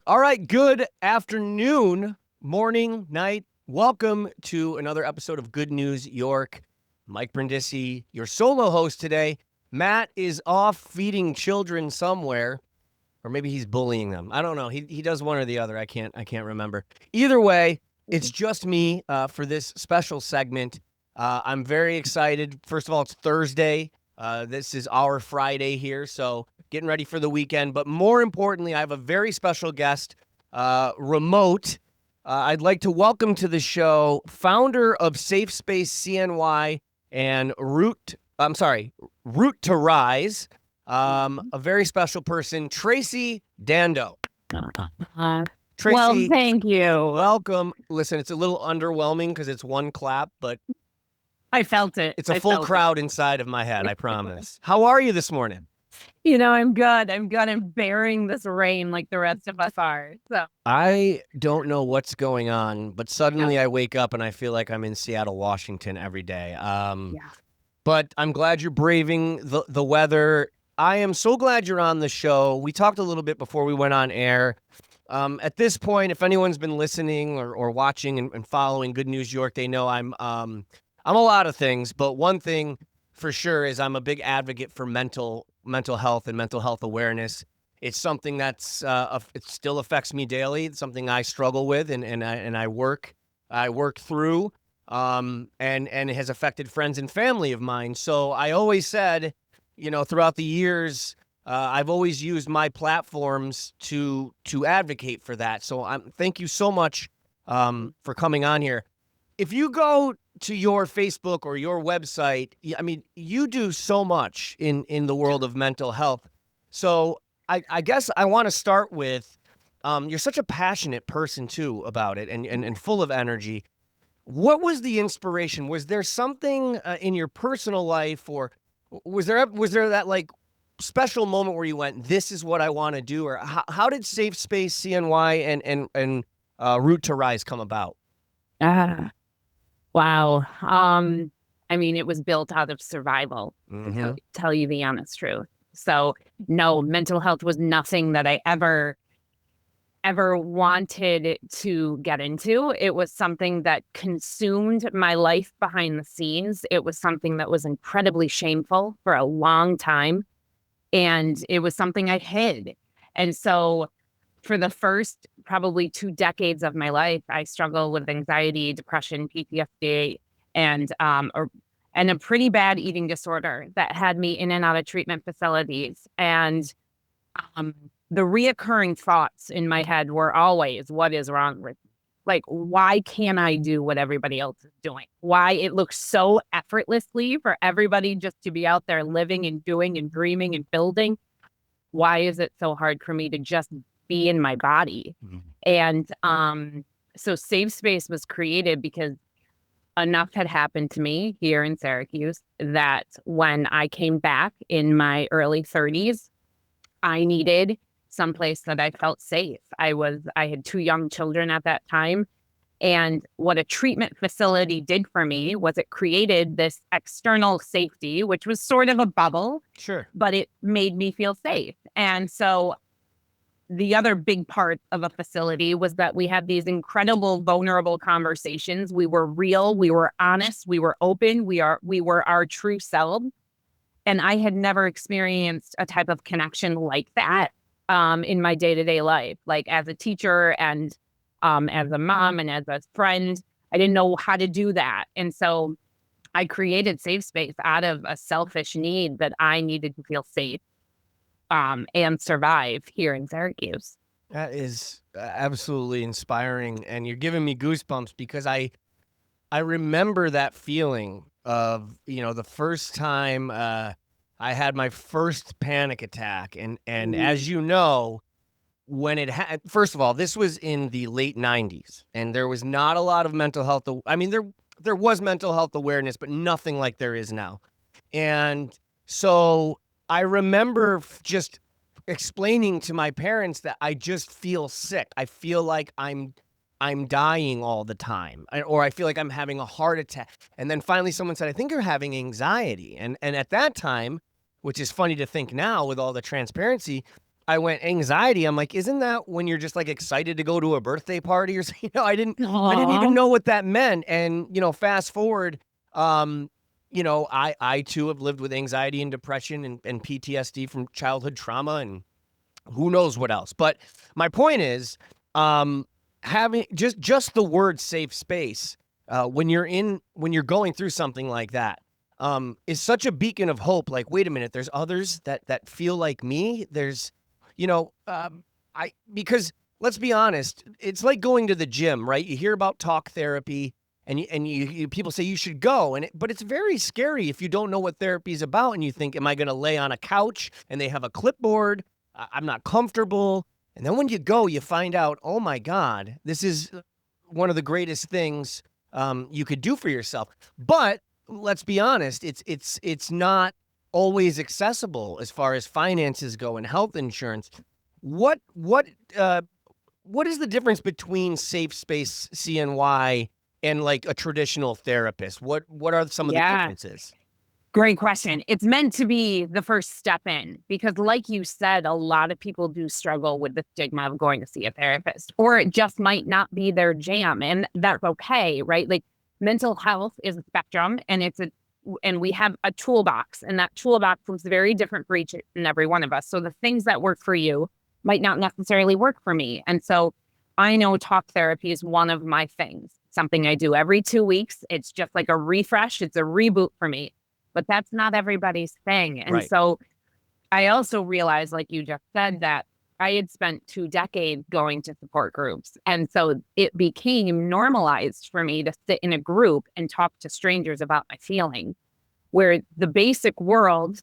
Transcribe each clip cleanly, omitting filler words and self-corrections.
All right, good afternoon, morning, night. Welcome to another episode of Good News York. Mike Brindisi, your solo host today. Matt is off feeding children somewhere, or maybe he's bullying them. I don't know. He does one or the other. I can't remember. Either way, it's just me for this special segment. I'm very excited. First of all, it's Thursday. This is our Friday here, so getting ready for the weekend. But more importantly, I have a very special guest, remote. I'd like to welcome to the show founder of SafeSpace CNY and Root. Root to Rise. A very special person, Tracy Dando. Tracy, well, thank you. Welcome. Listen, it's a little underwhelming because it's one clap, but I felt it. It's a full crowd inside of my head, I promise. How are you this morning? You know, I'm good. I'm bearing this rain like the rest of us are. So I don't know what's going on, but suddenly I wake up and I feel like I'm in Seattle, Washington every day. But I'm glad you're braving the weather. I am so glad you're on the show. We talked a little bit before we went on air. At this point, if anyone's been listening or watching and following Good News York, they know I'm a lot of things, but one thing for sure is I'm a big advocate for mental health and mental health awareness. It's something that's it still affects me daily. It's something I struggle with and I work through, and it has affected friends and family of mine. So I always said, throughout the years, I've always used my platforms to advocate for that. So thank you so much for coming on here. If you go to your Facebook or your website, I mean, you do so much in the world of mental health. So I guess I want to start with, you're such a passionate person too about it and full of energy. What was the inspiration? Was there something in your personal life, or was there that like special moment where you went, this is what I want to do? Or how did SafeSpace CNY and Root to Rise come about? Wow. I mean, it was built out of survival, to tell you the honest truth. So no, mental health was nothing that I ever wanted to get into. It was something that consumed my life behind the scenes. It was something that was incredibly shameful for a long time. And it was something I hid. And so for the first probably 2 decades of my life, I struggled with anxiety, depression, PTSD, and a pretty bad eating disorder that had me in and out of treatment facilities. And the reoccurring thoughts in my head were always, what is wrong with me? Like, why can't I do what everybody else is doing? Why it looks so effortlessly for everybody just to be out there living and doing and dreaming and building. Why is it so hard for me to just be in my body? And so SafeSpace was created because enough had happened to me here in Syracuse that when I came back in my early 30s, I needed someplace that I felt safe. I had 2 young children at that time. And what a treatment facility did for me was it created this external safety, which was sort of a bubble. Sure. But it made me feel safe. And so the other big part of a facility was that we had these incredible, vulnerable conversations. We were real, we were honest, we were open, we were our true selves. And I had never experienced a type of connection like that in my day-to-day life. Like as a teacher and as a mom and as a friend, I didn't know how to do that. And so I created SafeSpace out of a selfish need that I needed to feel safe and survive here in Syracuse. That is absolutely inspiring, and you're giving me goosebumps because I remember that feeling of, the first time I had my first panic attack, and as you know, when it had, first of all, this was in the late 90s, and there was not a lot of mental health. I mean, there was mental health awareness, but nothing like there is now. And so I remember just explaining to my parents that I just feel sick. I feel like I'm dying all the time, or I feel like I'm having a heart attack. And then finally someone said, I think you're having anxiety. And at that time, which is funny to think now with all the transparency, I went anxiety. I'm like, isn't that when you're just like excited to go to a birthday party or something? I didn't even know what that meant. And, fast forward, I too have lived with anxiety and depression and PTSD from childhood trauma and who knows what else. But my point is, having just the word safe space, when you're going through something like that, is such a beacon of hope. Like, wait a minute, there's others that feel like me. There's, because let's be honest, it's like going to the gym, right? You hear about talk therapy and you people say you should go, but it's very scary if you don't know what therapy is about and you think, am I going to lay on a couch and they have a clipboard? I'm not comfortable. And then when you go, you find out, oh my God, this is one of the greatest things you could do for yourself. But let's be honest, it's not always accessible as far as finances go and health insurance. What is the difference between SafeSpace CNY and like a traditional therapist? What are some of the differences? Great question. It's meant to be the first step in because, like you said, a lot of people do struggle with the stigma of going to see a therapist, or it just might not be their jam, and that's okay, right? Like, mental health is a spectrum, and we have a toolbox, and that toolbox looks very different for each and every one of us. So the things that work for you might not necessarily work for me, and so I know talk therapy is one of my things. Something I do every 2 weeks. It's just like a refresh. It's a reboot for me. But that's not everybody's thing. And so I also realized, like you just said, that I had spent 2 decades going to support groups. And so it became normalized for me to sit in a group and talk to strangers about my feelings, where the basic world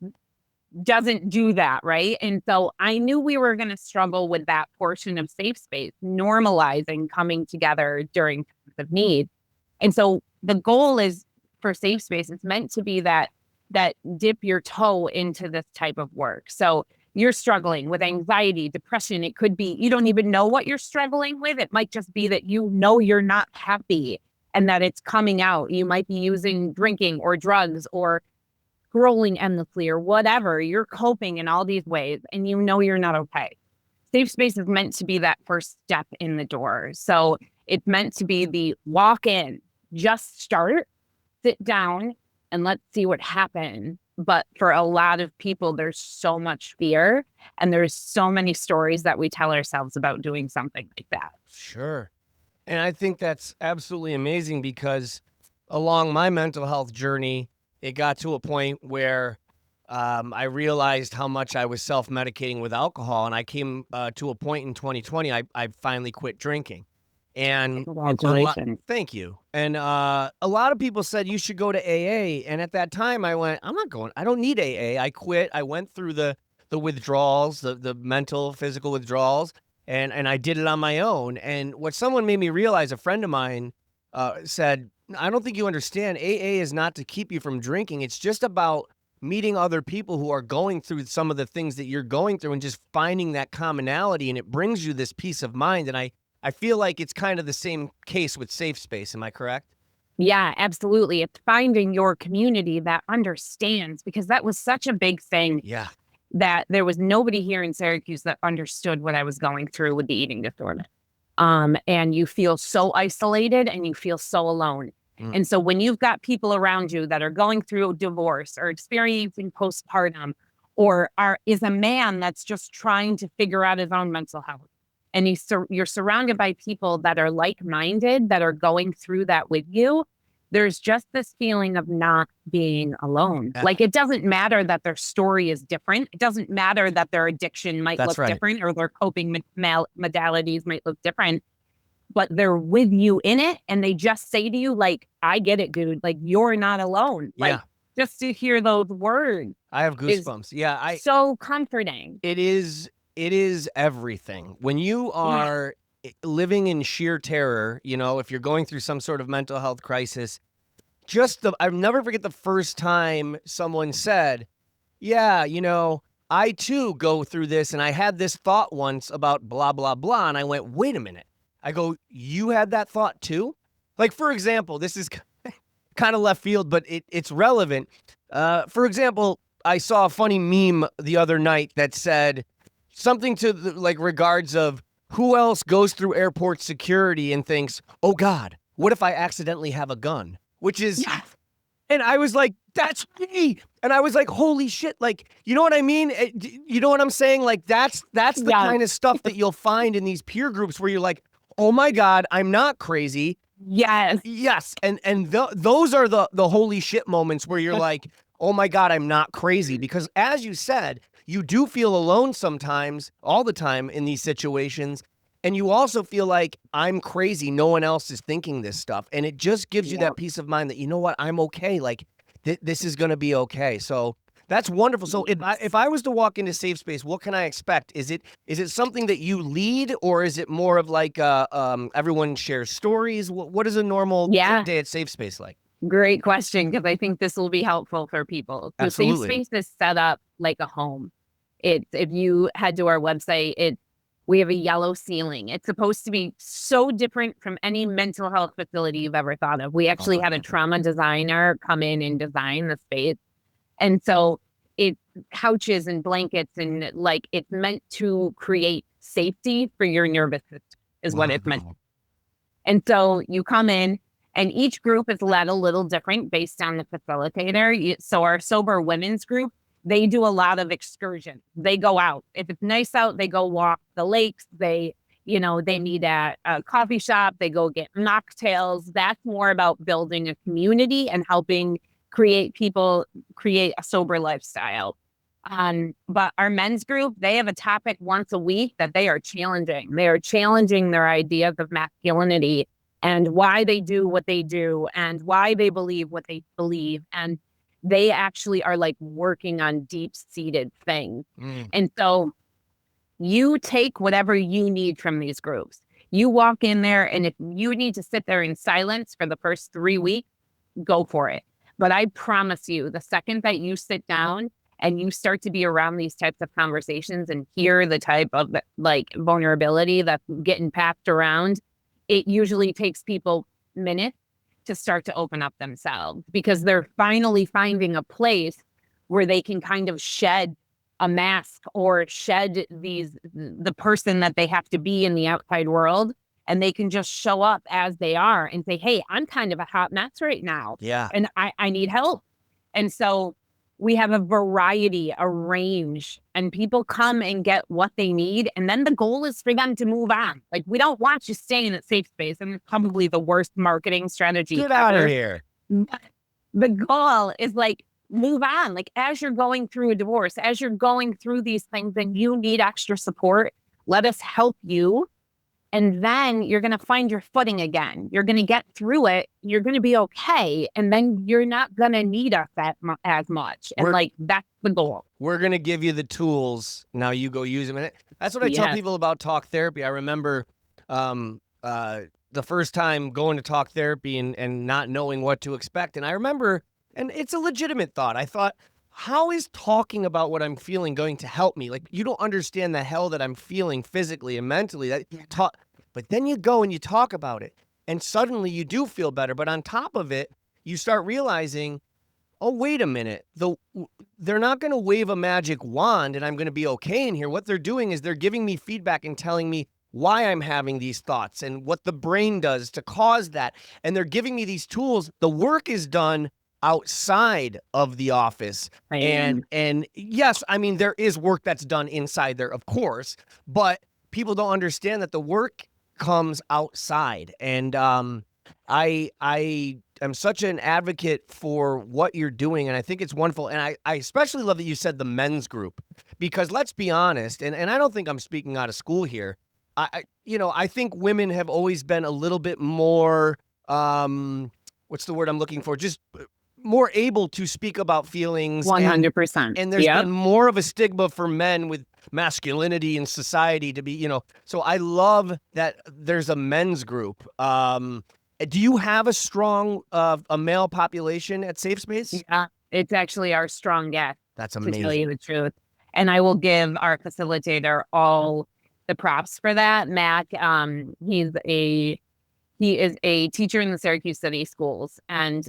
doesn't do that, right? And so I knew we were going to struggle with that portion of safe space, normalizing coming together during times of need. And so the goal is for safe space, it's meant to be that dip your toe into this type of work. So you're struggling with anxiety, depression. It could be you don't even know what you're struggling with. It might just be that you're not happy and that it's coming out. You might be using drinking or drugs or scrolling endlessly or whatever. You're coping in all these ways and you're not okay. Safe space is meant to be that first step in the door. So it's meant to be the walk in, just start, sit down, and let's see what happens. But for a lot of people, there's so much fear and there's so many stories that we tell ourselves about doing something like that. Sure. And I think that's absolutely amazing because along my mental health journey, it got to a point where I realized how much I was self-medicating with alcohol. And I came to a point in 2020, I finally quit drinking. And thank you. And a lot of people said you should go to AA. And at that time I went, I'm not going, I don't need AA. I quit. I went through the withdrawals, the mental, physical withdrawals, and I did it on my own. And what someone made me realize, a friend of mine said, I don't think you understand. AA is not to keep you from drinking. It's just about meeting other people who are going through some of the things that you're going through and just finding that commonality. And it brings you this peace of mind. And I feel like it's kind of the same case with Safe Space. Am I correct? Yeah, absolutely. It's finding your community that understands, because that was such a big thing. Yeah. That there was nobody here in Syracuse that understood what I was going through with the eating disorder. And you feel so isolated and you feel so alone. And so when you've got people around you that are going through divorce or experiencing postpartum, or is a man that's just trying to figure out his own mental health, and you're surrounded by people that are like-minded, that are going through that with you, there's just this feeling of not being alone. Like, it doesn't matter that their story is different. It doesn't matter that their addiction might look different or their coping modalities might look different, but they're with you in it. And they just say to you, like, I get it, dude. Like, you're not alone. Like, just to hear those words. I have goosebumps. Yeah. So comforting. It is everything. When you are living in sheer terror, if you're going through some sort of mental health crisis, I'll never forget the first time someone said, yeah, I too go through this and I had this thought once about blah, blah, blah. And I went, wait a minute. I go, you had that thought too? Like, for example, this is kind of left field, but it's relevant. For example, I saw a funny meme the other night that said, something to the, like regards of who else goes through airport security and thinks, oh God, what if I accidentally have a gun? Which is, and I was like, that's me. And I was like, holy shit. Like, you know what I mean? You know what I'm saying? Like, that's the kind of stuff that you'll find in these peer groups where you're like, oh my God, I'm not crazy. Yes. And those are the holy shit moments where you're like, oh my God, I'm not crazy. Because as you said, you do feel alone sometimes, all the time in these situations. And you also feel like I'm crazy. No one else is thinking this stuff. And it just gives you that peace of mind that, you know what, I'm okay. Like this is going to be okay. So that's wonderful. So if I was to walk into SafeSpace, what can I expect? Is it something that you lead, or is it more of like everyone shares stories? What is a normal day at SafeSpace like? Great question, because I think this will be helpful for people. So Absolutely. SafeSpace is set up like a home. If you head to our website, we have a yellow ceiling. It's supposed to be so different from any mental health facility you've ever thought of. We actually had a trauma designer come in and design the space. And so it's couches and blankets, and like it's meant to create safety for your nervous system is what it's meant. And so you come in, and each group is led a little different based on the facilitator. So our sober women's group, they do a lot of excursions. They go out. If it's nice out, they go walk the lakes. They meet at a coffee shop. They go get mocktails. That's more about building a community and helping create a sober lifestyle. But our men's group, they have a topic once a week that they are challenging. They are challenging their ideas of masculinity and why they do what they do and why they believe what they believe. And they actually are like working on deep-seated things. And so you take whatever you need from these groups. You walk in there, and if you need to sit there in silence for the first 3 weeks, go for it. But I promise you, the second that you sit down and you start to be around these types of conversations and hear the type of like vulnerability that's getting passed around, it usually takes people minutes to start to open up themselves, because they're finally finding a place where they can kind of shed a mask or shed the person that they have to be in the outside world. And they can just show up as they are and say, hey, I'm kind of a hot mess right now. Yeah. And I need help. And so we have a variety, a range, and people come and get what they need. And then the goal is for them to move on. Like, we don't want you staying at SafeSpace, and it's probably the worst marketing strategy. Get out of here. The goal is like, move on. Like, as you're going through a divorce, as you're going through these things and you need extra support, let us help you. And then you're going to find your footing again. You're going to get through it. You're going to be okay. And then you're not going to need us as much. And that's the goal. We're going to give you the tools. Now you go use them. And that's what I tell people about talk therapy. I remember the first time going to talk therapy and not knowing what to expect. And I remember, and it's a legitimate thought, I thought, how is talking about what I'm feeling going to help me? Like, you don't understand the hell that I'm feeling physically and mentally. But then you go and you talk about it, and suddenly you do feel better. But on top of it, you start realizing, oh, wait a minute. They're not going to wave a magic wand and I'm going to be okay in here. What they're doing is they're giving me feedback and telling me why I'm having these thoughts and what the brain does to cause that. And they're giving me these tools. The work is done outside of the office. And yes, I mean, there is work that's done inside there, of course, but people don't understand that the work comes outside. And I am such an advocate for what you're doing, and I think it's wonderful. And I especially love that you said the men's group, because let's be honest, and I don't think I'm speaking out of school here. I think women have always been a little bit more, what's the word I'm looking for? Just more able to speak about feelings. 100%. And there's been more of a stigma for men with masculinity in society to be, so I love that there's a men's group. Do you have a strong a male population at SafeSpace? Yeah, it's actually our strongest. That's amazing. To tell you the truth. And I will give our facilitator all the props for that. Mac, he is a teacher in the Syracuse City Schools. And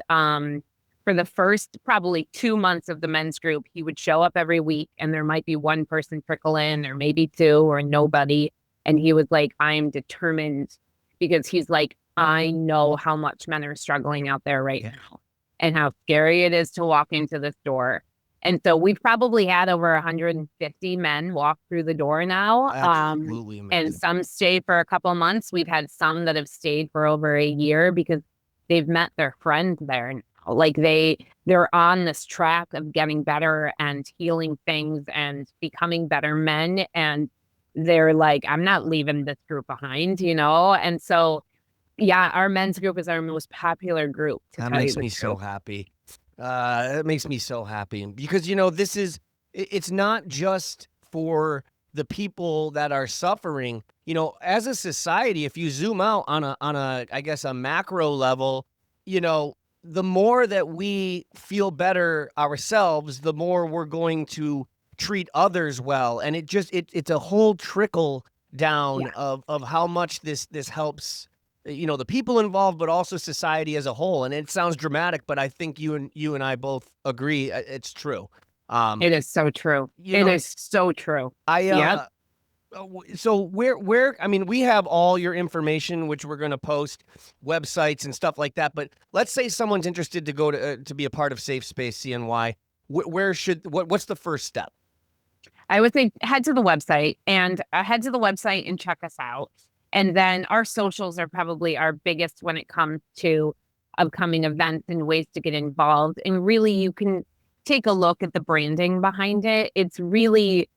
for the first probably 2 months of the men's group, he would show up every week and there might be one person trickle in or maybe two or nobody. And he was like, I'm determined, because he's like, I know how much men are struggling out there right now and how scary it is to walk into this door. And so we've probably had over 150 men walk through the door now. Absolutely amazing. And some stay for a couple of months. We've had some that have stayed for over a year because they've met their friends there now. Like they're on this track of getting better and healing things and becoming better men. And they're like, I'm not leaving this group behind, you know? And so, yeah, our men's group is our most popular group. That makes me so happy. It makes me so happy because, you know, it's not just for the people that are suffering. You know, as a society, if you zoom out on a, I guess, a macro level, you know, the more that we feel better ourselves, the more we're going to treat others well. And it's a whole trickle down of how much this helps, you know, the people involved, but also society as a whole. And it sounds dramatic, but I think you and I both agree it's true. It is so true. It is so true. So where, I mean, we have all your information, which we're going to post, websites and stuff like that. But let's say someone's interested to go to be a part of SafeSpace CNY. What's the first step? I would say head to the website and check us out. And then our socials are probably our biggest when it comes to upcoming events and ways to get involved. And really, you can take a look at the branding behind it. It's really,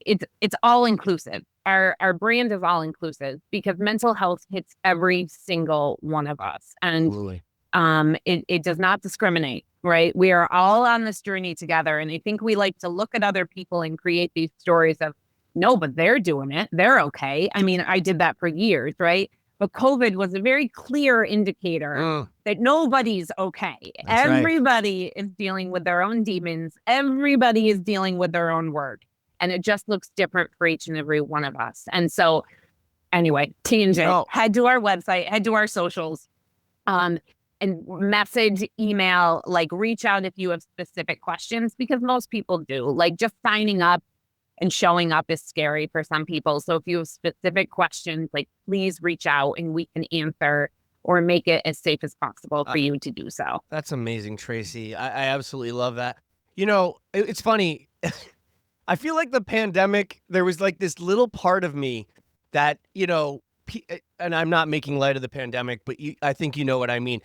it's all inclusive. Our brand is all inclusive because mental health hits every single one of us. And it does not discriminate, right? We are all on this journey together. And I think we like to look at other people and create these stories of, no, but they're doing it. They're okay. I mean, I did that for years, right? But COVID was a very clear indicator that nobody's okay. Everybody is dealing with their own demons. Everybody is dealing with their own work. And it just looks different for each and every one of us. And so anyway, tangent, head to our website, head to our socials, and message, email, like reach out if you have specific questions, because most people do. Like just signing up and showing up is scary for some people. So if you have specific questions, like please reach out and we can answer or make it as safe as possible for you to do so. That's amazing, Tracy. I absolutely love that. You know, it's funny. I feel like the pandemic, there was like this little part of me that, you know, and I'm not making light of the pandemic, but I think you know what I mean.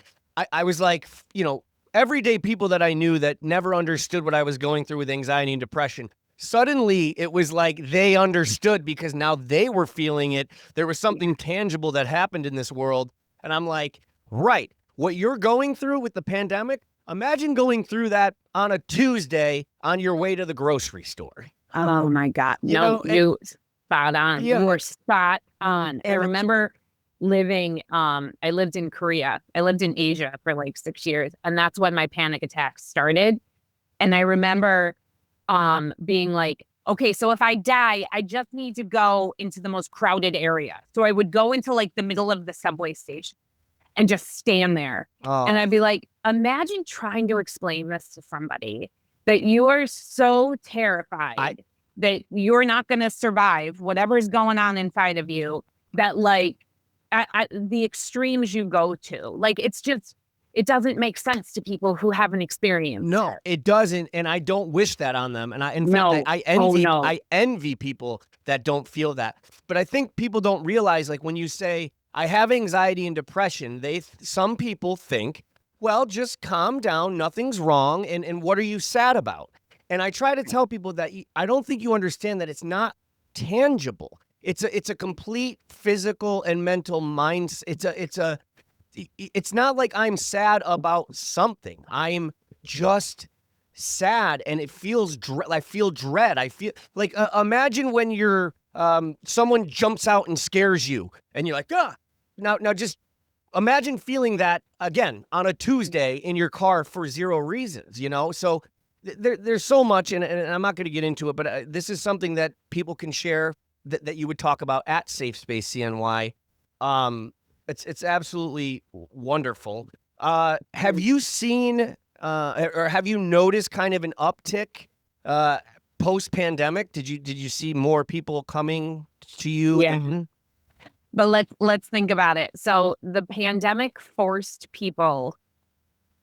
I was like, you know, everyday people that I knew that never understood what I was going through with anxiety and depression. Suddenly, it was like they understood because now they were feeling it. There was something tangible that happened in this world. And I'm like, right, what you're going through with the pandemic, imagine going through that on a Tuesday on your way to the grocery store. Oh, my God. You spot on. You were spot on. I remember I lived in Korea. I lived in Asia for like 6 years. And that's when my panic attacks started. And I remember being like, okay, so if I die, I just need to go into the most crowded area. So I would go into like the middle of the subway station and just stand there. And I'd be like, imagine trying to explain this to somebody that you are so terrified that you're not going to survive whatever's going on inside of you, that like the extremes you go to, like, it doesn't make sense to people who haven't experienced. No, it doesn't. And I don't wish that on them. And I envy people that don't feel that. But I think people don't realize, like when you say, I have anxiety and depression, some people think, well, just calm down. Nothing's wrong. And what are you sad about? And I try to tell people that I don't think you understand that it's not tangible. It's a complete physical and mental mindset. It's not like I'm sad about something. I'm just sad, and it feels I feel dread. I feel like imagine when you're someone jumps out and scares you, and you're like, ah. Now just imagine feeling that again on a Tuesday in your car for zero reasons. You know, so there's so much, and I'm not going to get into it, but this is something that people can share that you would talk about at SafeSpace CNY. It's absolutely wonderful. Have you seen or have you noticed kind of an uptick post-pandemic? Did you see more people coming to you? Yeah. But let's think about it. So the pandemic forced people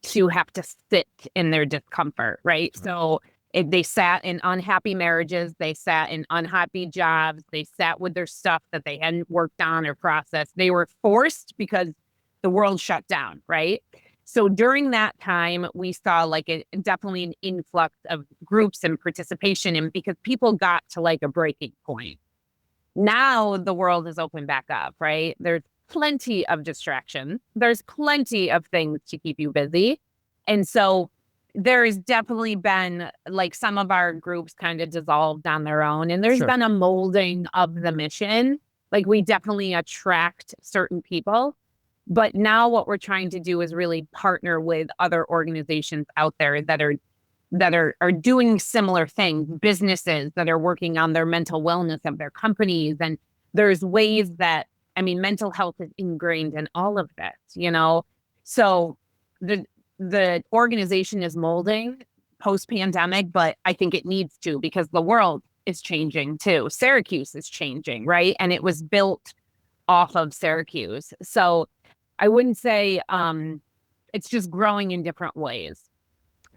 to have to sit in their discomfort, right? So they sat in unhappy marriages, they sat in unhappy jobs, they sat with their stuff that they hadn't worked on or processed. They were forced because the world shut down, right? So during that time, we saw like definitely an influx of groups and participation, and because people got to like a breaking point. Now the world is open back up, right? There's plenty of distraction. There's plenty of things to keep you busy. And so there has definitely been like some of our groups kind of dissolved on their own. And there's been a molding of the mission. Like we definitely attract certain people. But now what we're trying to do is really partner with other organizations out there that are doing similar things, businesses that are working on their mental wellness of their companies. And there's ways that, I mean, mental health is ingrained in all of this, you know? So the organization is molding post-pandemic, but I think it needs to, because the world is changing too. Syracuse is changing, right? And it was built off of Syracuse. So I wouldn't say it's just growing in different ways.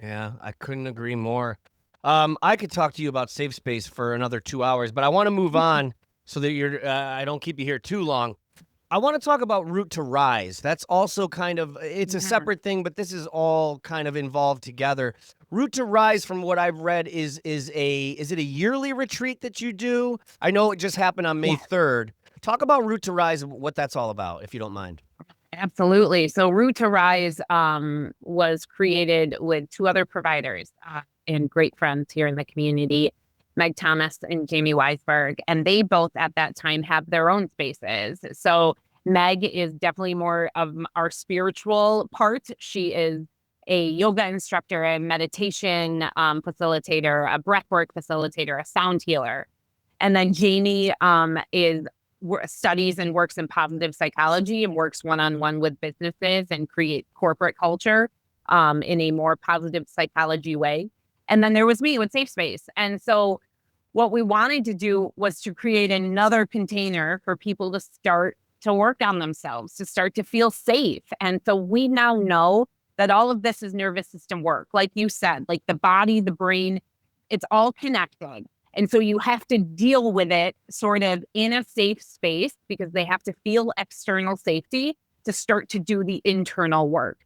Yeah, I couldn't agree more. I could talk to you about SafeSpace for another 2 hours, but I want to move on so that I don't keep you here too long. I want to talk about Root to Rise. That's also kind of, it's a separate thing, but this is all kind of involved together. Root to Rise, from what I've read, is it a yearly retreat that you do? I know it just happened on May 3rd. Talk about Root to Rise and what that's all about, if you don't mind. Absolutely. So Root to Rise was created with two other providers and great friends here in the community, Meg Thomas and Jamie Weisberg. And they both at that time have their own spaces. So Meg is definitely more of our spiritual part. She is a yoga instructor, a meditation facilitator, a breathwork facilitator, a sound healer. And then Jamie studies and works in positive psychology and works one-on-one with businesses and create corporate culture in a more positive psychology way. And then there was me with SafeSpace. And so what we wanted to do was to create another container for people to start to work on themselves, to start to feel safe. And so we now know that all of this is nervous system work. Like you said, like the body, the brain, it's all connected. And so you have to deal with it sort of in a safe space, because they have to feel external safety to start to do the internal work.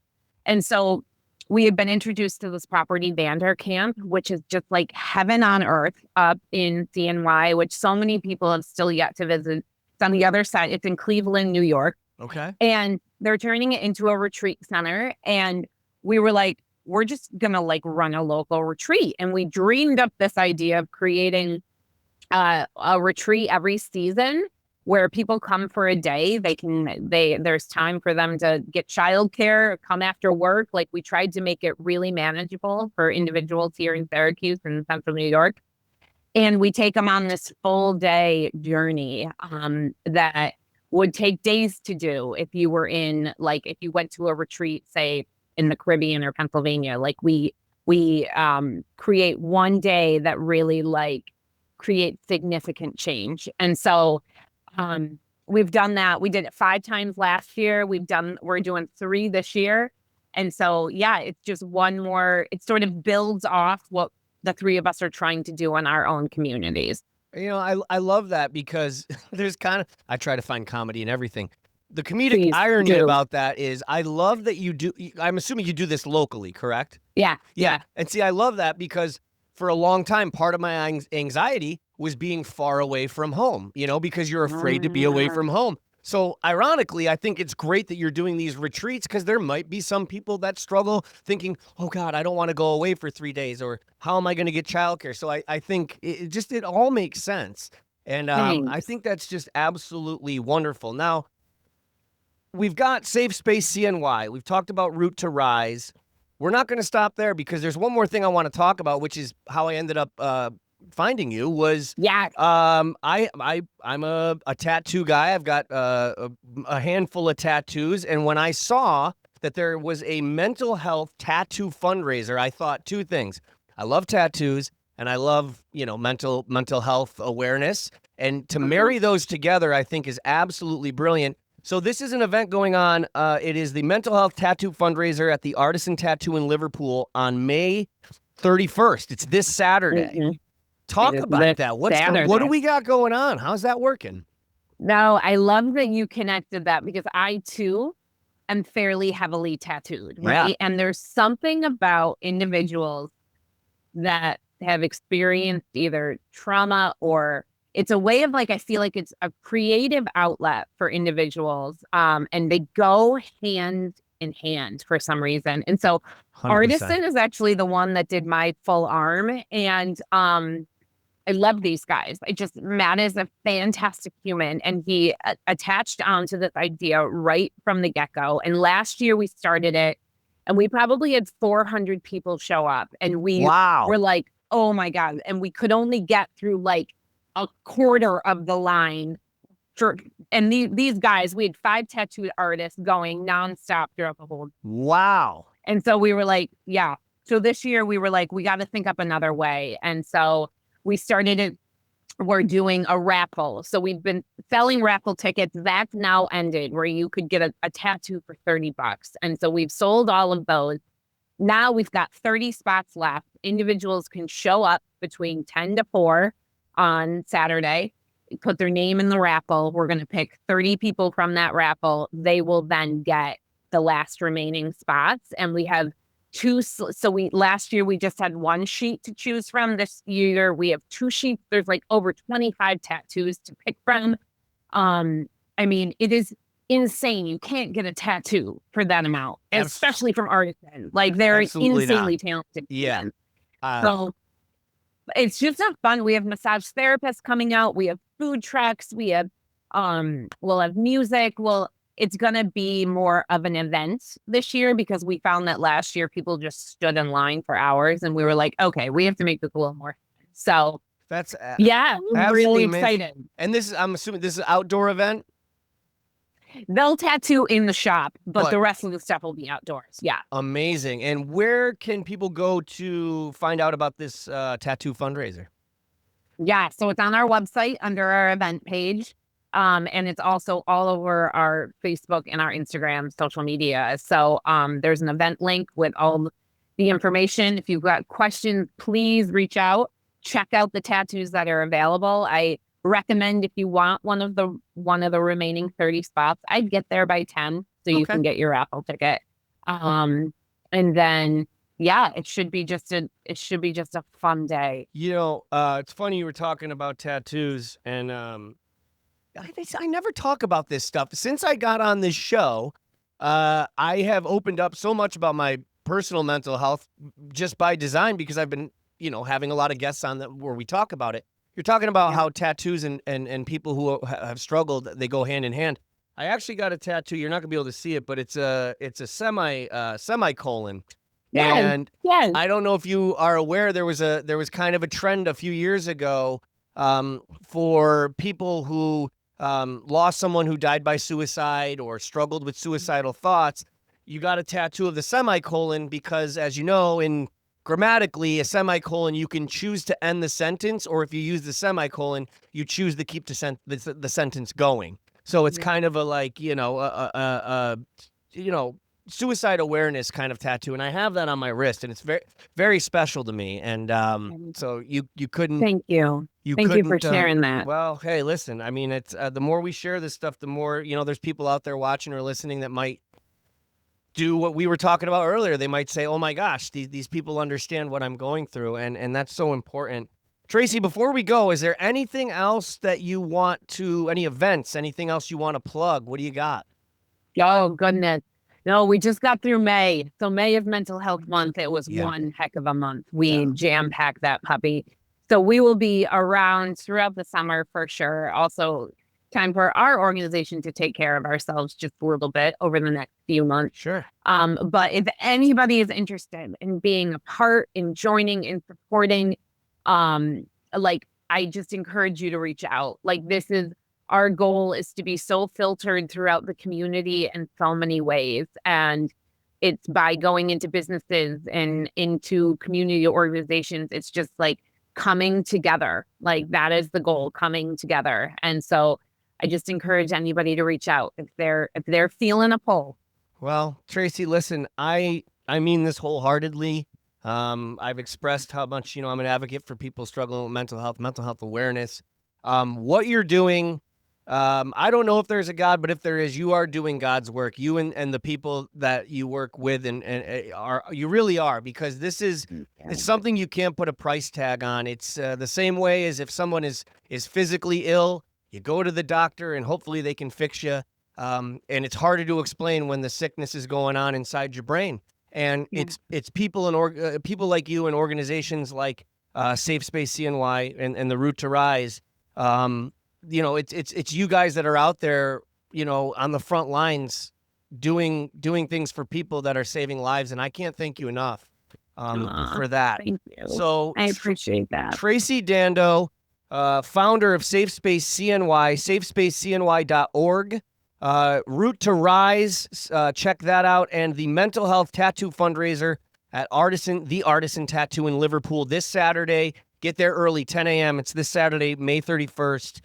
And so we have been introduced to this property, Vander Camp, which is just like heaven on earth up in CNY, which so many people have still yet to visit. It's on the other side. It's in Cleveland, New York. Okay. And they're turning it into a retreat center. And we were like, we're just going to like run a local retreat. And we dreamed up this idea of creating a retreat every season where people come for a day. There's time for them to get childcare, come after work. Like we tried to make it really manageable for individuals here in Syracuse and Central New York. And we take them on this full day journey that would take days to do if you went to a retreat, say, in the Caribbean or Pennsylvania. Like we create one day that really like creates significant change. And so we've done that. We did it 5 times last year. We're doing 3 this year. And so, yeah, it's just one more, it sort of builds off what the 3 of us are trying to do in our own communities. You know, I love that, because there's I try to find comedy in everything. The comedic irony about that is I love that you do. I'm assuming you do this locally, correct? Yeah. And see, I love that, because for a long time, part of my anxiety was being far away from home, you know, because you're afraid to be away from home. So ironically, I think it's great that you're doing these retreats, because there might be some people that struggle thinking, oh God, I don't want to go away for 3 days, or how am I going to get childcare? So I think it all makes sense. And I think that's just absolutely wonderful. Now, we've got SafeSpace CNY. We've talked about Root to Rise. We're not going to stop there, because there's one more thing I want to talk about, which is how I ended up finding you. I'm a tattoo guy. I've got a handful of tattoos, and when I saw that there was a mental health tattoo fundraiser, I thought two things. I love tattoos and I love, mental health awareness. And to marry those together, I think is absolutely brilliant. So this is an event going on. It is the Mental Health Tattoo Fundraiser at the Artisan Tattoo in Liverpool on May 31st. It's this Saturday. Talk about that. What do we got going on? How's that working? No, I love that you connected that because I too am fairly heavily tattooed, right? Yeah. And there's something about individuals that have experienced either trauma or it's a way of like, I feel like it's a creative outlet for individuals. And they go hand in hand for some reason. And so 100%. Artisan is actually the one that did my full arm. And I love these guys. Matt is a fantastic human. And he attached onto this idea right from the get-go. And last year we started it and we probably had 400 people show up. And we were like, oh my God. And we could only get through like a quarter of the line. And these guys, we had 5 tattooed artists going nonstop throughout the whole. Wow. And so we were like, yeah. So this year we were like, we got to think up another way. And so we started it. We're doing a raffle. So we've been selling raffle tickets. That's now ended where you could get a tattoo for $30. And so we've sold all of those. Now we've got 30 spots left. Individuals can show up between 10 to 4 on Saturday, put their name in the raffle. We're going to pick 30 people from that raffle. They will then get the last remaining spots. And we have 2. So last year we just had 1 sheet to choose from. This year we have 2 sheets. There's like over 25 tattoos to pick from. I mean, it is insane. You can't get a tattoo for that amount, especially from artisans. Like they're insanely talented. Yeah. So it's just not fun. We have massage therapists coming out. We have food trucks. We have, we'll have music. It's going to be more of an event this year because we found that last year people just stood in line for hours and we were like, okay, we have to make this a little more. So that's, I'm really excited. And I'm assuming this is an outdoor event? They'll tattoo in the shop, but the rest of the stuff will be outdoors. Yeah. Amazing. And where can people go to find out about this tattoo fundraiser? Yeah. So it's on our website under our event page. And it's also all over our Facebook and our Instagram social media. So there's an event link with all the information. If you've got questions, please reach out. Check out the tattoos that are available. I recommend if you want one of the remaining 30 spots, I'd get there by 10 so you can get your raffle ticket. And then it should be just a fun day. It's funny you were talking about tattoos and I never talk about this stuff. Since I got on this show, I have opened up so much about my personal mental health just by design because I've been, having a lot of guests on where we talk about it. You're talking about how tattoos and people who have struggled, they go hand in hand. I actually got a tattoo. You're not gonna be able to see it, but it's a semicolon. Yeah. And I don't know if you are aware, there was kind of a trend a few years ago for people who lost someone who died by suicide or struggled with suicidal thoughts. You got a tattoo of the semicolon because, as you know, grammatically, a semicolon, you can choose to end the sentence, or if you use the semicolon, you choose to keep the sentence going. So it's kind of a suicide awareness kind of tattoo, and I have that on my wrist, and it's very, very special to me. And so you couldn't. Thank you. Thank you for sharing that. Well, hey, listen. I mean, it's the more we share this stuff, the more there's people out there watching or listening that might do what we were talking about earlier. They might say, oh my gosh, these people understand what I'm going through. And that's so important. Tracy, before we go, is there anything else that you want to, any events, anything else you want to plug? What do you got? Oh, goodness. No, we just got through May. So May is Mental Health Month. It was one heck of a month. We jam-packed that puppy. So we will be around throughout the summer for sure. Also, time for our organization to take care of ourselves just a little bit over the next few months. Sure. But if anybody is interested in being a part, in joining, in supporting, I just encourage you to reach out. Our goal is to be so filtered throughout the community in so many ways. And It's by going into businesses and into community organizations. It's just like coming together. Like that is the goal, coming together. And so I just encourage anybody to reach out if they're feeling a pull. Well, Tracy, listen, I mean this wholeheartedly. I've expressed how much, I'm an advocate for people struggling with mental health awareness. What you're doing, I don't know if there's a God, but if there is, you are doing God's work. You and the people that you work with and you really are, because this is it's something you can't put a price tag on. It's the same way as if someone is physically ill, you go to the doctor and hopefully they can fix you. And it's harder to explain when the sickness is going on inside your brain. And it's people and people like you and organizations like SafeSpace CNY and the Root to Rise. It's you guys that are out there, on the front lines doing things for people that are saving lives. And I can't thank you enough for that. Thank you. So I appreciate that. Tracy Dando, founder of SafeSpace CNY, safespacecny.org. Root to Rise, check that out, and the mental health tattoo fundraiser at The Artisan Tattoo in Liverpool this Saturday. Get there early, 10 a.m. It's this Saturday, May 31st.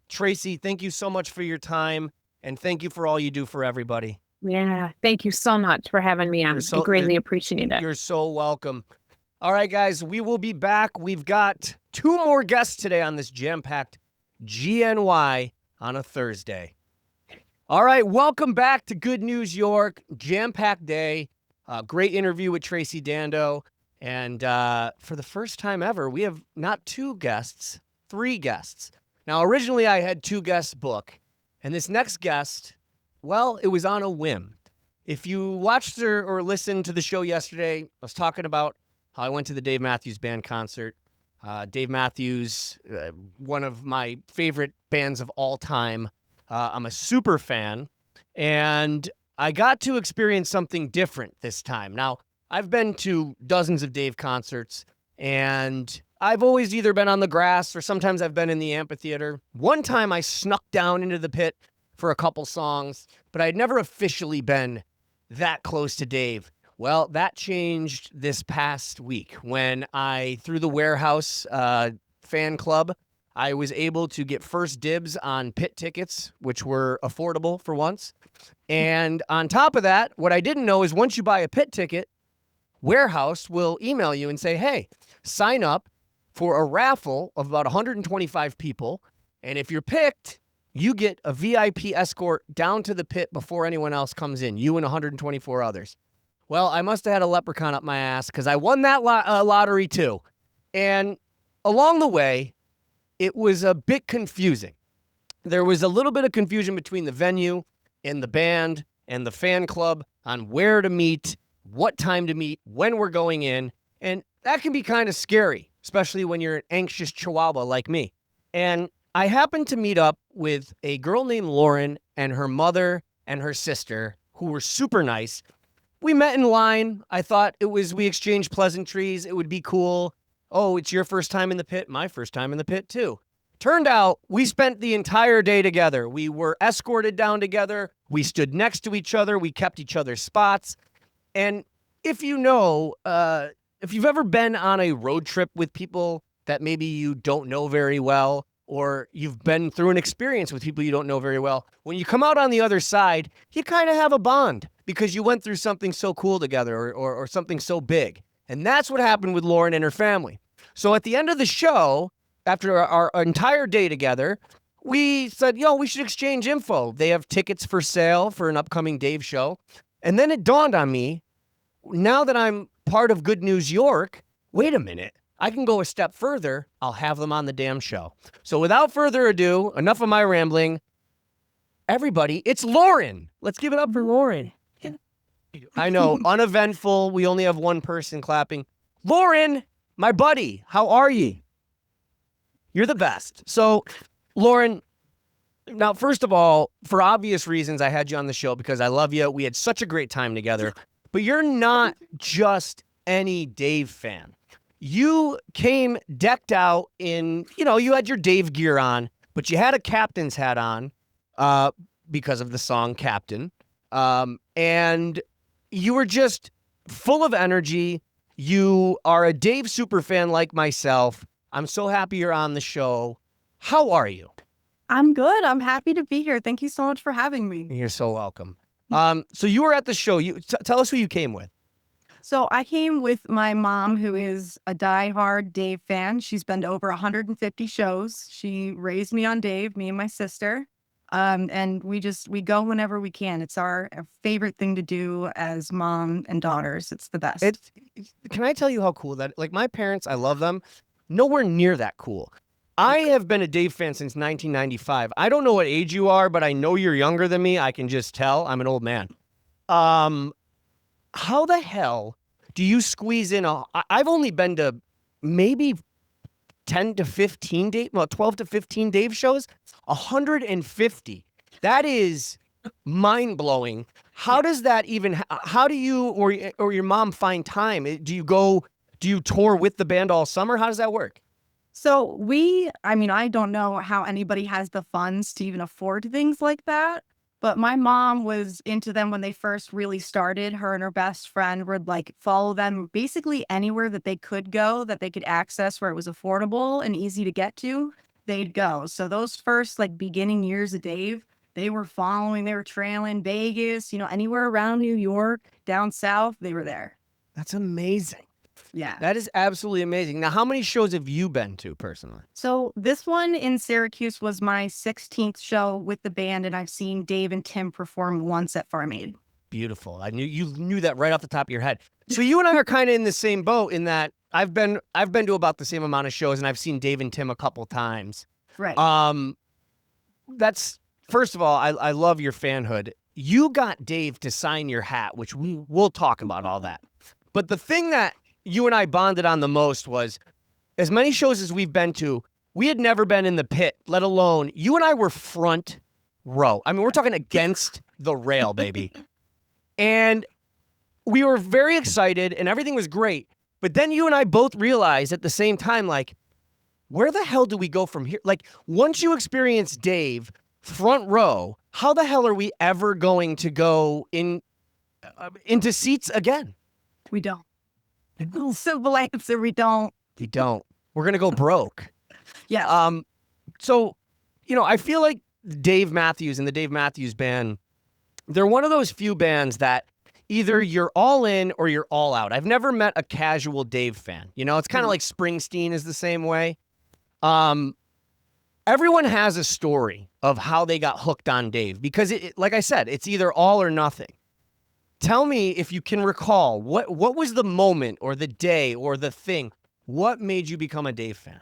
Tracy, thank you so much for your time, and thank you for all you do for everybody. Yeah, thank you so much for having me on. I greatly appreciate it. You're so welcome. All right, guys, we will be back. We've got 2 more guests today on this jam-packed GNY on a Thursday. All right, welcome back to Good News York, jam-packed day. Great interview with Tracy Dando. And for the first time ever, we have not 2 guests, 3 guests. Now, originally I had 2 guests booked, and this next guest, well, it was on a whim. If you watched or listened to the show yesterday, I was talking about how I went to the Dave Matthews Band concert. Dave Matthews, one of my favorite bands of all time. I'm a super fan, and I got to experience something different this time. Now, I've been to dozens of Dave concerts, and I've always either been on the grass or sometimes I've been in the amphitheater. One time I snuck down into the pit for a couple songs, but I'd never officially been that close to Dave. Well, that changed this past week when through the Warehouse fan club, I was able to get first dibs on pit tickets, which were affordable for once. And on top of that, what I didn't know is once you buy a pit ticket, Warehouse will email you and say, hey, sign up for a raffle of about 125 people. And if you're picked, you get a VIP escort down to the pit before anyone else comes in, you and 124 others. Well, I must have had a leprechaun up my ass because I won that lottery too. And along the way, it was a bit confusing. There was a little bit of confusion between the venue and the band and the fan club on where to meet, what time to meet, when we're going in. And that can be kind of scary, especially when you're an anxious chihuahua like me. And I happened to meet up with a girl named Lauryn and her mother and her sister, who were super nice. We met in line. I thought we exchanged pleasantries. It would be cool. Oh, it's your first time in the pit. My first time in the pit, too. Turned out we spent the entire day together. We were escorted down together. We stood next to each other. We kept each other's spots. And if you've ever been on a road trip with people that maybe you don't know very well, or you've been through an experience with people you don't know very well, when you come out on the other side, you kind of have a bond because you went through something so cool together or something so big. And that's what happened with Lauryn and her family. So at the end of the show, after our entire day together, we said, we should exchange info. They have tickets for sale for an upcoming Dave show. And then it dawned on me, now that I'm part of Good News York, wait a minute, I can go a step further. I'll have them on the damn show. So without further ado, enough of my rambling. Everybody, it's Lauryn. Let's give it up for Lauryn. I know, uneventful. We only have one person clapping. Lauryn, my buddy, how are you? You're the best. So, Lauryn, now, first of all, for obvious reasons, I had you on the show because I love you. We had such a great time together. But you're not just any Dave fan. You came decked out in, you had your Dave gear on, but you had a captain's hat on because of the song Captain. And you were just full of energy. You are a Dave superfan like myself. I'm so happy you're on the show. How are you? I'm good. I'm happy to be here. Thank you so much for having me. You're so welcome. So you were at the show. Tell us who you came with. So I came with my mom, who is a diehard Dave fan. She's been to over 150 shows. She raised me on Dave, me and my sister. And we go whenever we can. It's our favorite thing to do as mom and daughters. It's the best. Can I tell you how cool that? Like my parents, I love them. Nowhere near that cool. I have been a Dave fan since 1995. I don't know what age you are, but I know you're younger than me. I can just tell. I'm an old man. How the hell do you squeeze in I've only been to maybe 10 to 15 12 to 15 Dave shows, 150. That is mind-blowing. How does that even, how do you or your mom find time? Do you tour with the band all summer? How does that work? So I don't know how anybody has the funds to even afford things like that. But my mom was into them when they first really started. Her and her best friend would like follow them basically anywhere that they could go, that they could access where it was affordable and easy to get to, they'd go. So those first like beginning years of Dave, they were trailing Vegas, anywhere around New York, down south, they were there. That's amazing. Yeah. That is absolutely amazing. Now, how many shows have you been to personally? So this one in Syracuse was my 16th show with the band, and I've seen Dave and Tim perform once at Farm Aid. Beautiful. You knew that right off the top of your head. So you and I are kind of in the same boat in that I've been to about the same amount of shows, and I've seen Dave and Tim a couple times. Right. That's first of all, I love your fanhood. You got Dave to sign your hat, which we'll talk about all that. But the thing that you and I bonded on the most was, as many shows as we've been to, we had never been in the pit, let alone you and I were front row. I mean, we're talking against the rail, baby. And we were very excited and everything was great. But then you and I both realized at the same time, like, where the hell do we go from here? Like, once you experience Dave front row, how the hell are we ever going to go into seats again? We don't. Simple answer, we don't. We don't. We're going to go broke. Yeah. So, I feel like Dave Matthews and the Dave Matthews Band, they're one of those few bands that either you're all in or you're all out. I've never met a casual Dave fan. It's kind of like Springsteen is the same way. Everyone has a story of how they got hooked on Dave because, like I said, it's either all or nothing. Tell me if you can recall, what was the moment or the day or the thing? What made you become a Dave fan?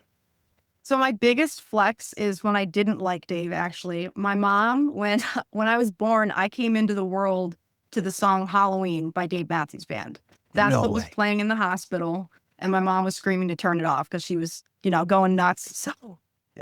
So my biggest flex is when I didn't like Dave, actually. My mom, when I was born, I came into the world to the song Halloween by Dave Matthews Band. That's what was playing in the hospital. And my mom was screaming to turn it off because she was, going nuts. So,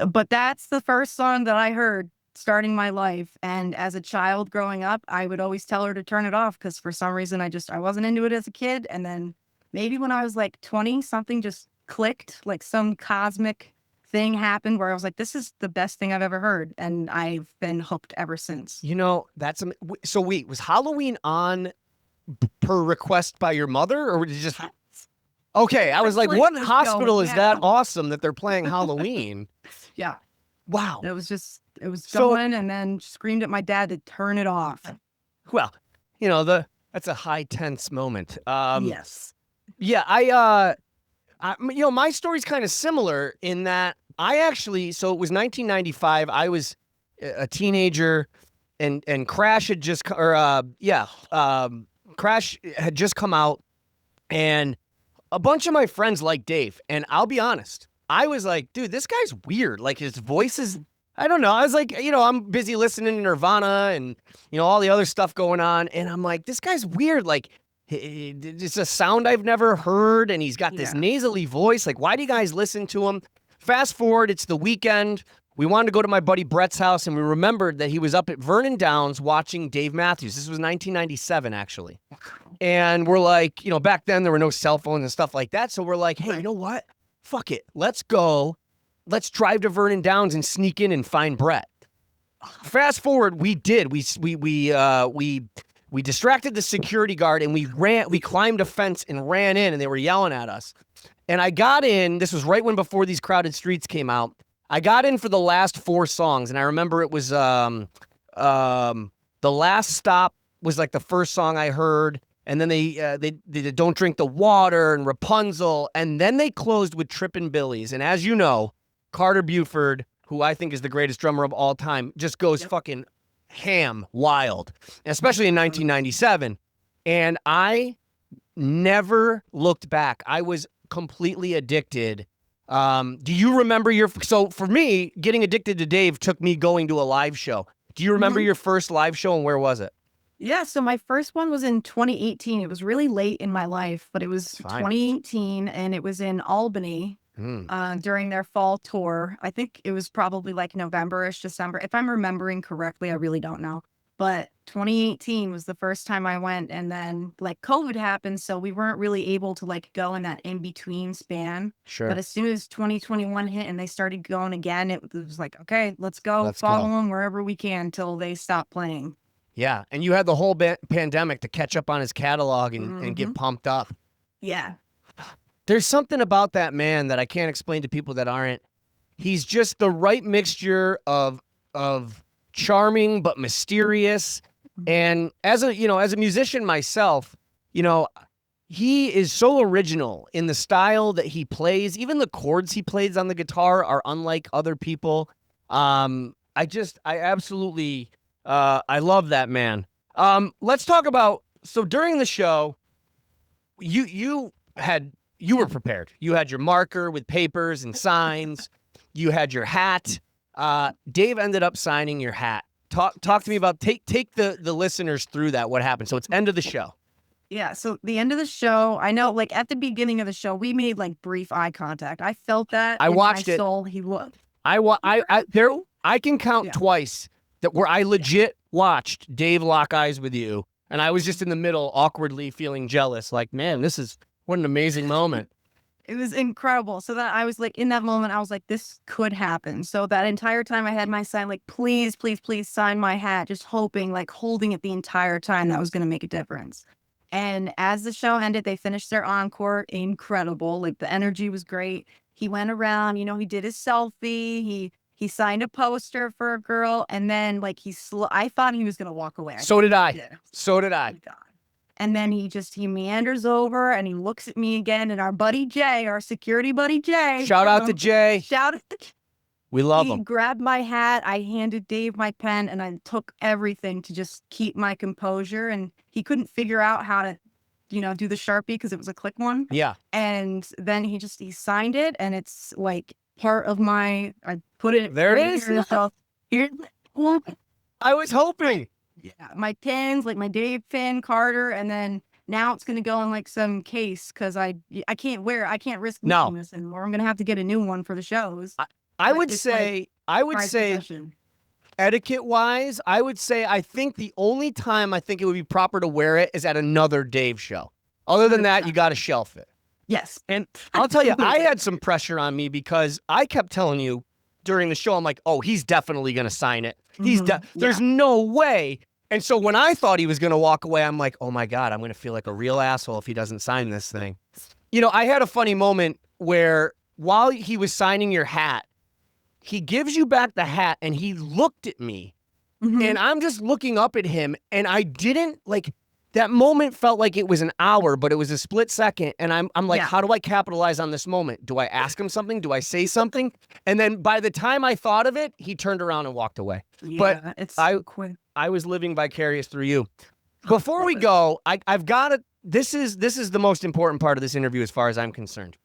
but that's the first song that I heard starting my life. And as a child growing up, I would always tell her to turn it off because for some reason I wasn't into it as a kid. And then maybe when I was like 20, something just clicked, like some cosmic thing happened where I was like, this is the best thing I've ever heard. And I've been hooked ever since. That's so wait, was Halloween on per request by your mother or was it just okay? I was like, what hospital is that awesome that they're playing Halloween? Yeah. Wow. It was going and then screamed at my dad to turn it off. Well, that's a high tense moment. Yes. Yeah, my story's kind of similar in that so it was 1995. I was a teenager and Crash had just, Crash had just come out and a bunch of my friends liked Dave. And I'll be honest, I was like, dude, this guy's weird. Like his voice is, I don't know. I was like, I'm busy listening to Nirvana and, all the other stuff going on. And I'm like, this guy's weird. Like it's a sound I've never heard. And he's got this nasally voice. Like, why do you guys listen to him? Fast forward, it's the weekend. We wanted to go to my buddy Brett's house and we remembered that he was up at Vernon Downs watching Dave Matthews. This was 1997, actually. And we're like, back then there were no cell phones and stuff like that. So we're like, hey, you know what? Fuck it. Let's go. Let's drive to Vernon Downs and sneak in and find Brett. Fast forward, we did. We We distracted the security guard and we climbed a fence and ran in, and they were yelling at us. And I got in, this was right before these Crowded Streets came out. I got in for the last 4 songs, and I remember it was The Last Stop was like the first song I heard, and then they did Don't Drink the Water and Rapunzel, and then they closed with Trippin' Billies. And as you know, Carter Buford, who I think is the greatest drummer of all time, just goes fucking ham wild, especially in 1997. And I never looked back. I was completely addicted. Do you remember so for me, getting addicted to Dave took me going to a live show. Do you remember your first live show, and where was it? Yeah, so my first one was in 2018. It was really late in my life, but it was 2018, and it was in Albany during their fall tour. I think it was probably like November-ish, December. If I'm remembering correctly, I really don't know. But 2018 was the first time I went, and then like COVID happened, so we weren't really able to like go in that in-between span. Sure. But as soon as 2021 hit and they started going again, it was like, okay, let's go follow them wherever we can till they stop playing. Yeah, and you had the whole pandemic to catch up on his catalog and get pumped up. Yeah. There's something about that man that I can't explain to people that aren't. He's just the right mixture of charming but mysterious. And as a musician myself, he is so original in the style that he plays. Even the chords he plays on the guitar are unlike other people. I absolutely I love that man. Let's talk about, so during the show, you were prepared. You had your marker with papers and signs. You had your hat. Dave ended up signing your hat. Talk to me about, take the listeners through that, what happened. So it's end of the show. Yeah, so the end of the show, I know, like at the beginning of the show, we made like brief eye contact. I felt that. I watched my it. Soul, he looked. I can count twice that where I legit watched Dave lock eyes with you, and I was just in the middle, awkwardly feeling jealous. Like, man, what an amazing moment. It was incredible. So that I was like, in that moment, I was like, this could happen. So that entire time I had my sign, like, please, please, please sign my hat, just hoping, like holding it the entire time that was going to make a difference. And as the show ended, they finished their encore. Incredible. Like the energy was great. He went around, he did his selfie. He signed a poster for a girl. And then like I thought he was going to walk away. So did I. So did I. And then he meanders over and he looks at me again. And our buddy Jay, our security buddy Jay. Shout out to Jay. We love him. He grabbed my hat. I handed Dave my pen and I took everything to just keep my composure. And he couldn't figure out how to, do the Sharpie because it was a click one. Yeah. And then he signed it. And it's like part of I put it. There it is. Here's I was hoping. Yeah, my pins, like my Dave pin, Carter, and then now it's gonna go in like some case because I can't risk losing this anymore. I'm gonna have to get a new one for the shows. I would say etiquette wise, I think the only time I think it would be proper to wear it is at another Dave show. Other than that, you got to shelf it. Yes. And I'll tell you, I had some pressure on me because I kept telling you during the show, I'm like, oh, he's definitely going to sign it. There's no way. And so when I thought he was going to walk away, I'm like, oh my God, I'm going to feel like a real asshole if he doesn't sign this thing. I had a funny moment where while he was signing your hat, he gives you back the hat and he looked at me and I'm just looking up at him and I didn't that moment felt like it was an hour, but it was a split second. And I'm like, how do I capitalize on this moment? Do I ask him something? Do I say something? And then by the time I thought of it, he turned around and walked away. Yeah, but it's quick. I was living vicarious through you. Before we go, I've got to, this is the most important part of this interview as far as I'm concerned.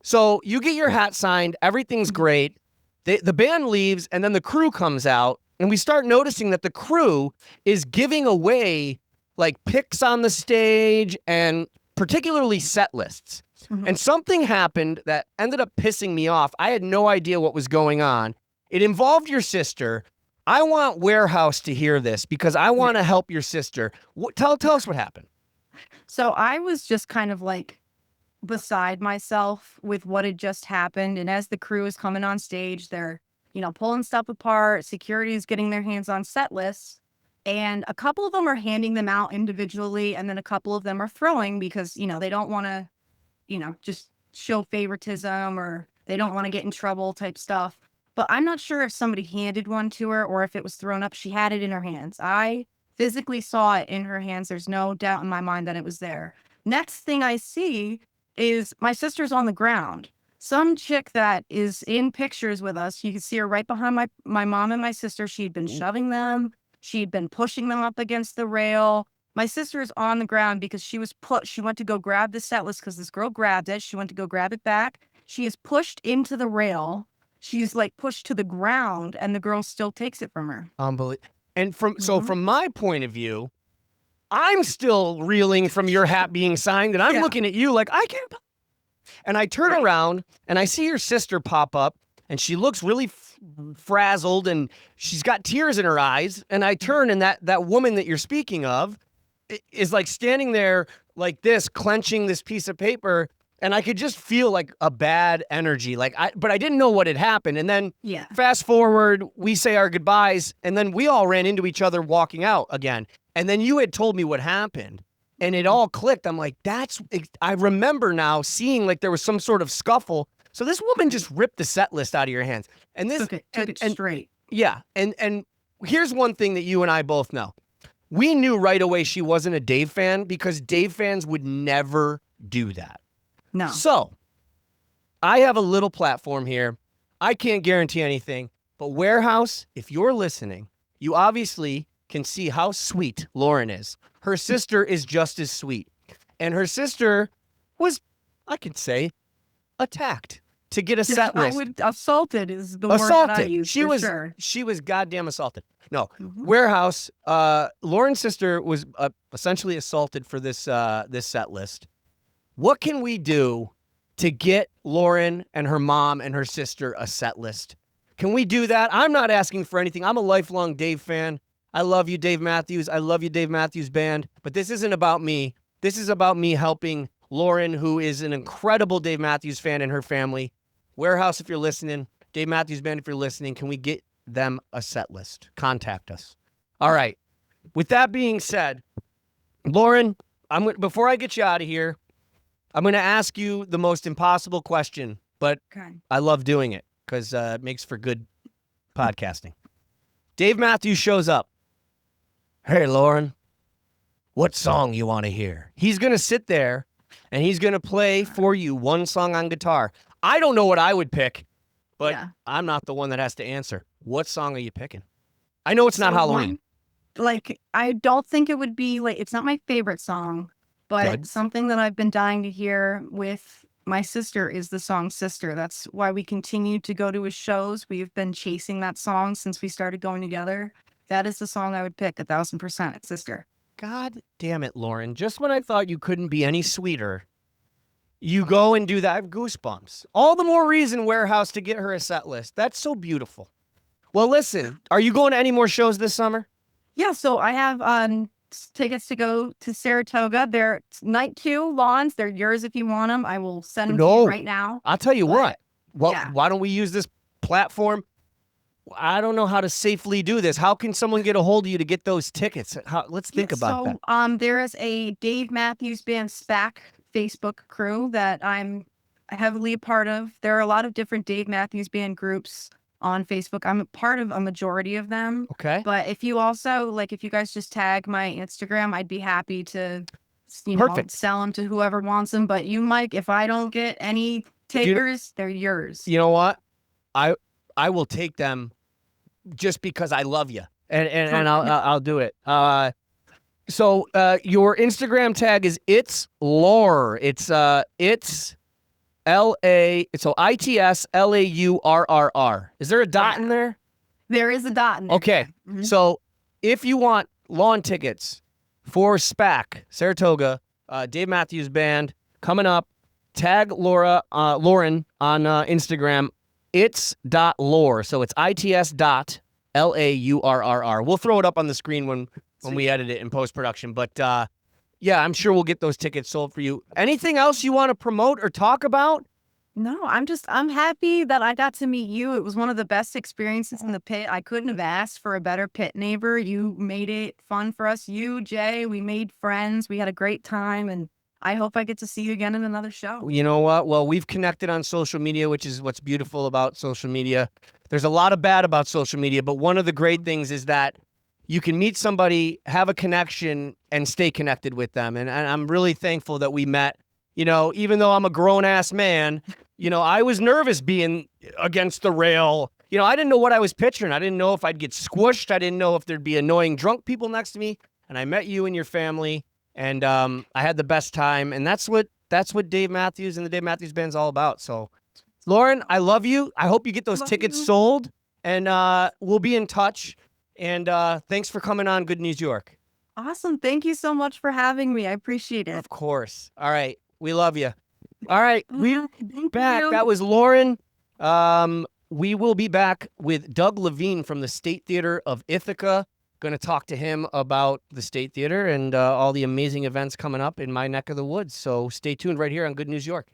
So you get your hat signed, everything's great. The band leaves and then the crew comes out and we start noticing that the crew is giving away like picks on the stage and particularly set lists. And something happened that ended up pissing me off. I had no idea what was going on. It involved your sister. I want Warehouse to hear this because I want to help your sister. Tell us what happened. So I was just kind of like beside myself with what had just happened. And as the crew is coming on stage, they're, pulling stuff apart. Security is getting their hands on set lists. And a couple of them are handing them out individually, and then a couple of them are throwing because, they don't want to, just show favoritism, or they don't want to get in trouble type stuff. But I'm not sure if somebody handed one to her or if it was thrown up. She had it in her hands. I physically saw it in her hands. There's no doubt in my mind that it was there. Next thing I see is my sister's on the ground. Some chick that is in pictures with us, you can see her right behind my mom and my sister. She'd been shoving them. She'd been pushing them up against the rail. My sister is on the ground because she went to go grab the Setlist because this girl grabbed it. She went to go grab it back. She is pushed into the rail. She's like pushed to the ground, and the girl still takes it from her. Unbelievable. And from my point of view, I'm still reeling from your hat being signed, and I'm looking at you like, I can't. And I turn around, and I see your sister pop up, and she looks really frazzled, and she's got tears in her eyes. And I turn, and that woman that you're speaking of is like standing there like this, clenching this piece of paper, and I could just feel like a bad energy. But I didn't know what had happened. And then fast forward, we say our goodbyes, and then we all ran into each other walking out again. And then you had told me what happened, and it all clicked. I'm like, I remember now seeing like there was some sort of scuffle. So this woman just ripped the set list out of your hands. And this took it straight. Yeah. And here's one thing that you and I both know. We knew right away she wasn't a Dave fan because Dave fans would never do that. No. So I have a little platform here. I can't guarantee anything, but Warehouse, if you're listening, you obviously can see how sweet Lauryn is. Her sister is just as sweet. And her sister was, I could say, attacked to get a set list. Assaulted is the word that I use. She was goddamn assaulted. No, Warehouse, Lauryn's sister was essentially assaulted for this set list. What can we do to get Lauryn and her mom and her sister a set list? Can we do that? I'm not asking for anything. I'm a lifelong Dave fan. I love you, Dave Matthews. I love you, Dave Matthews Band. But this isn't about me. This is about me helping Lauryn, who is an incredible Dave Matthews fan, and her family. Warehouse, if you're listening. Dave Matthews Band, if you're listening. Can we get them a set list? Contact us. All right. With that being said, Lauryn, before I get you out of here, I'm going to ask you the most impossible question, but I love doing it because it makes for good podcasting. Dave Matthews shows up. Hey, Lauryn, what song you want to hear? He's going to sit there and he's going to play for you one song on guitar. I don't know what I would pick, but I'm not the one that has to answer. What song are you picking? I know it's not Halloween. I don't think it would be it's not my favorite song, but something that I've been dying to hear with my sister is the song Sister. That's why we continue to go to his shows. We've been chasing that song since we started going together. That is the song I would pick 1,000%. It's Sister. God damn it, Lauryn. Just when I thought you couldn't be any sweeter, you go and do that. I have goosebumps. All the more reason, Warehouse, to get her a set list. That's so beautiful. Well, listen, are you going to any more shows this summer? Yeah, so I have tickets to go to Saratoga. They're night 2 lawns. They're yours if you want them. I will send them to you right now. I'll tell you what. Well, why don't we use this platform? I don't know how to safely do this. How can someone get a hold of you to get those tickets? Let's think about that. There is a Dave Matthews Band SPAC Facebook crew that I'm heavily a part of. There are a lot of different Dave Matthews Band groups on Facebook. I'm a part of a majority of them. Okay. But if you also, if you guys just tag my Instagram, I'd be happy to, sell them to whoever wants them. But you, Mike, if I don't get any takers, they're yours. You know what? I will take them just because I love you. And I'll do it. So your Instagram tag is It's Laur. It's L-A, so ITSLAURRR. Is there a dot in there? There is a dot in there. Okay. Mm-hmm. So if you want lawn tickets for SPAC, Saratoga, Dave Matthews Band, coming up, tag Lauryn on Instagram. It's.Laur. So it's ITS.LAURRR. We'll throw it up on the screen when we edit it in post-production. But yeah, I'm sure we'll get those tickets sold for you. Anything else you want to promote or talk about? No, I'm happy that I got to meet you. It was one of the best experiences in the pit. I couldn't have asked for a better pit neighbor. You made it fun for us. You, Jay, we made friends. We had a great time, and I hope I get to see you again in another show. You know what? Well, we've connected on social media, which is what's beautiful about social media. There's a lot of bad about social media, but one of the great things is that you can meet somebody, have a connection, and stay connected with them. And I'm really thankful that we met. You know, even though I'm a grown-ass man, you know, I was nervous being against the rail. You know, I didn't know what I was picturing. I didn't know if I'd get squished. I didn't know if there'd be annoying drunk people next to me. And I met you and your family, and I had the best time. And that's what Dave Matthews and the Dave Matthews Band's all about. So, Lauryn, I love you. I hope you get those tickets sold, and we'll be in touch. And thanks for coming on Good News York. Awesome. Thank you so much for having me. I appreciate it. Of course. All right. We love you. All right. We're back. you. That was Lauryn. We will be back with Doug Levine from the State Theater of Ithaca. Going to talk to him about the State Theater and all the amazing events coming up in my neck of the woods. So stay tuned right here on Good News York.